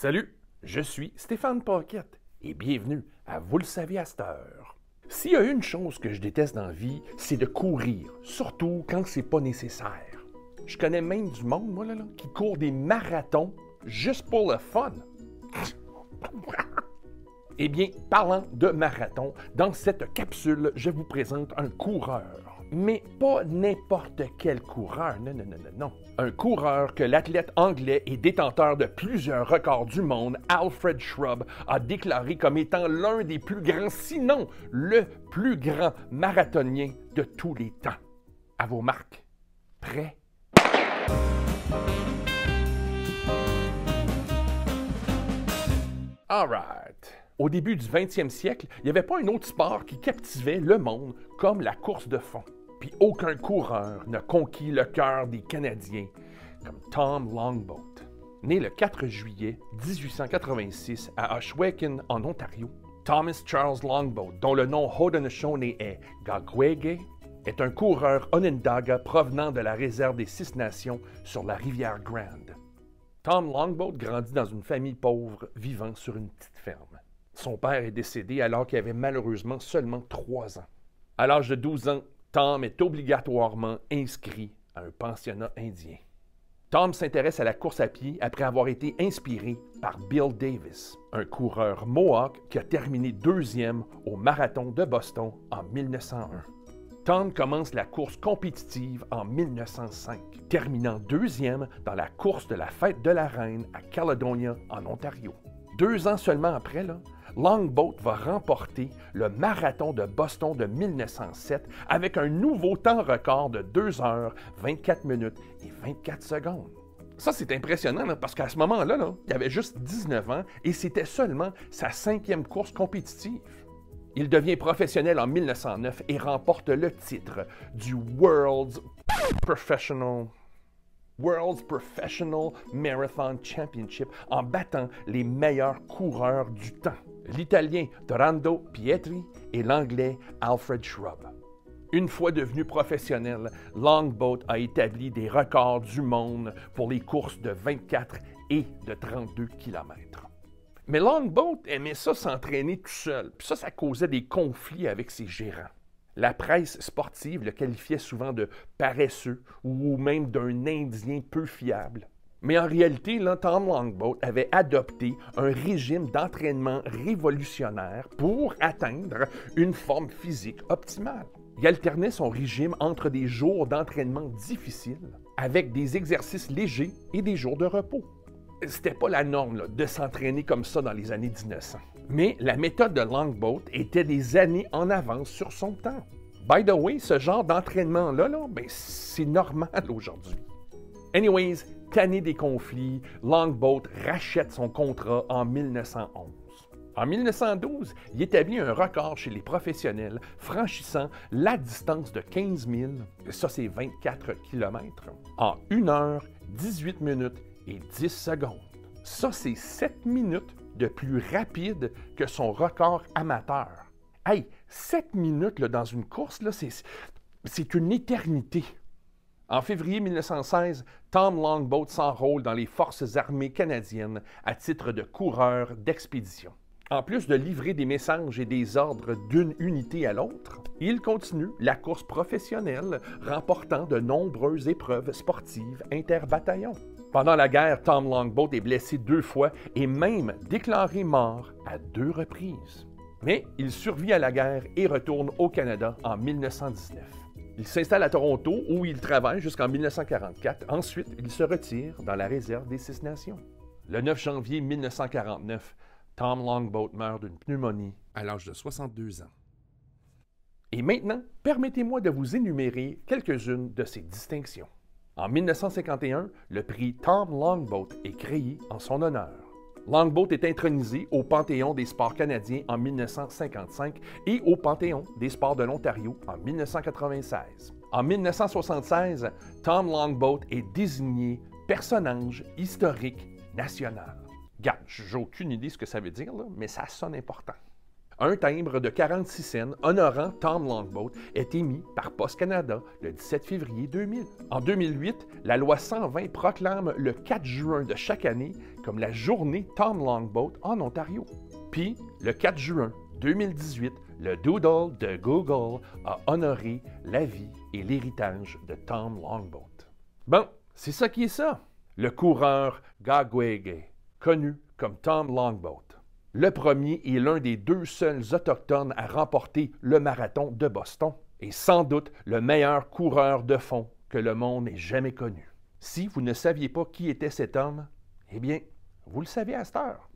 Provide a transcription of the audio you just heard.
Salut, je suis Stéphane Paquette et bienvenue à Vous le savez à cette heure. S'il y a une chose que je déteste dans la vie, c'est de courir, surtout quand c'est pas nécessaire. Je connais même du monde, moi, là, qui court des marathons juste pour le fun. Eh bien, parlant de marathon, dans cette capsule, je vous présente un coureur. Mais pas n'importe quel coureur, non. Un coureur que l'athlète anglais et détenteur de plusieurs records du monde, Alfred Shrubb, a déclaré comme étant l'un des plus grands, sinon le plus grand marathonien de tous les temps. À vos marques. Prêts? All right. Au début du 20e siècle, il n'y avait pas un autre sport qui captivait le monde comme la course de fond. Puis aucun coureur n'a conquis le cœur des Canadiens comme Tom Longboat. Né le 4 juillet 1886 à Ohsweken, en Ontario, Thomas Charles Longboat, dont le nom Haudenosaunee est Gagwege, est un coureur Onondaga provenant de la réserve des Six Nations sur la rivière Grande. Tom Longboat grandit dans une famille pauvre vivant sur une petite ferme. Son père est décédé alors qu'il avait malheureusement seulement 3 ans. À l'âge de 12 ans, Tom est obligatoirement inscrit à un pensionnat indien. Tom s'intéresse à la course à pied après avoir été inspiré par Bill Davis, un coureur Mohawk qui a terminé 2e au marathon de Boston en 1901. Tom commence la course compétitive en 1905, terminant 2e dans la course de la Fête de la Reine à Caledonia, en Ontario. 2 ans seulement après, Longboat va remporter le marathon de Boston de 1907 avec un nouveau temps record de 2 heures, 24 minutes et 24 secondes. Ça, c'est impressionnant parce qu'à ce moment-là, il avait juste 19 ans et c'était seulement sa 5e course compétitive. Il devient professionnel en 1909 et remporte le titre du World's Professional Marathon Championship en battant les meilleurs coureurs du temps, l'Italien Dorando Pietri et l'Anglais Alfred Shrubb. Une fois devenu professionnel, Longboat a établi des records du monde pour les courses de 24 et de 32 km. Mais Longboat aimait ça s'entraîner tout seul, puis ça causait des conflits avec ses gérants. La presse sportive le qualifiait souvent de paresseux ou même d'un Indien peu fiable. Mais en réalité, Tom Longboat avait adopté un régime d'entraînement révolutionnaire pour atteindre une forme physique optimale. Il alternait son régime entre des jours d'entraînement difficiles avec des exercices légers et des jours de repos. C'était pas la norme de s'entraîner comme ça dans les années 1900. Mais la méthode de Longboat était des années en avance sur son temps. By the way, ce genre d'entraînement-là, c'est normal aujourd'hui. Anyways, tanné des conflits, Longboat rachète son contrat en 1911. En 1912, il établit un record chez les professionnels franchissant la distance de 15 000, ça c'est 24 km, en 1 heure, 18 minutes et 10 secondes. Ça, c'est 7 minutes de plus rapide que son record amateur. Hey, 7 minutes dans une course, c'est une éternité. En février 1916, Tom Longboat s'enrôle dans les Forces armées canadiennes à titre de coureur d'expédition. En plus de livrer des messages et des ordres d'une unité à l'autre, il continue la course professionnelle, remportant de nombreuses épreuves sportives interbataillons. Pendant la guerre, Tom Longboat est blessé 2 fois et même déclaré mort à 2 reprises. Mais il survit à la guerre et retourne au Canada en 1919. Il s'installe à Toronto où il travaille jusqu'en 1944. Ensuite, il se retire dans la réserve des Six Nations. Le 9 janvier 1949, Tom Longboat meurt d'une pneumonie à l'âge de 62 ans. Et maintenant, permettez-moi de vous énumérer quelques-unes de ses distinctions. En 1951, le prix Tom Longboat est créé en son honneur. Longboat est intronisé au Panthéon des sports canadiens en 1955 et au Panthéon des sports de l'Ontario en 1996. En 1976, Tom Longboat est désigné personnage historique national. Regarde, j'ai aucune idée de ce que ça veut dire, mais ça sonne important. Un timbre de 46 cents honorant Tom Longboat est émis par Post Canada le 17 février 2000. En 2008, la loi 120 proclame le 4 juin de chaque année comme la journée Tom Longboat en Ontario. Puis, le 4 juin 2018, le Doodle de Google a honoré la vie et l'héritage de Tom Longboat. Bon, c'est ça qui est ça. Le coureur Gagwege, connu comme Tom Longboat. Le premier et l'un des 2 seuls autochtones à remporter le marathon de Boston. Et sans doute le meilleur coureur de fond que le monde ait jamais connu. Si vous ne saviez pas qui était cet homme, eh bien, vous le savez à cette heure.